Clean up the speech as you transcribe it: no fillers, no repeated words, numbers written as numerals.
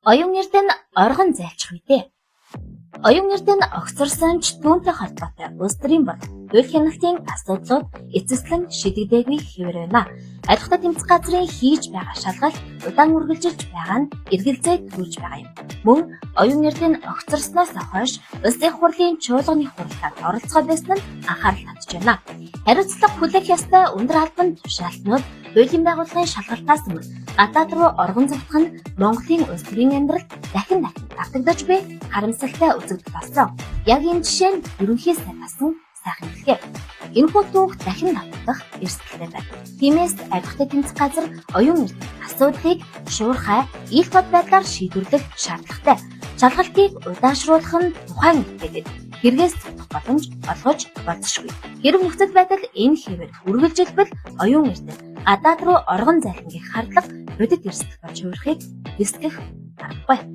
Оюун эрдэнэ оргон зайлчих үедээ. Оюун эрдэнэ огцорсон ч түүнтэй холбоотой улс төрийн бол хууль хяналтын асуудлууд эцэслэн шийдэгдээгүй хэвээр байна. Ажилтны тэмцэх газрын хийж байгаа шалгалт удаан үргэлжилж байгаа нь эргэлзээ төрүүлж байгаа юм. Мөн оюун эрдэнэ огцорсноос хойш улсын хурлын чуулганы хуралдаанд оролцоо байсан нь анхаарал татж байна. Хариуцлага хүлээх ёстой өндөр албан тушаалтнууд хуулийн байгууллагын шалгалтаас өмнө гадаад руу оргон зовтох нь Монголын улс төрийн амьдралд дахин давтагдаж буй харамсалтай үзэгдэл болсон. Яг энэ жишээ нь ерөнхий сайд басан сайхан хэлгээ. Энэхүү түүх дахин давтагдах эрсдэлтэй байна. Тиймээс ажилтны тэмцэх газар оюун эрдэнэ асуудлыг шуурхай ил бод байдлаар шийдвэрлэх шаардлагатай. Шалгалтыг удаашруулах нь тухайн этгээдэд хэрэгээс зогсох боломж олгож болзошгүй. Хэрэв нөхцөл байдал энэ хэвээр үргэлжилбэл оюун эрдэнэ гадаад руу оргон зайлхих хардлага бодит эрсдэл болж хувирахыг эсгэх аргагүй.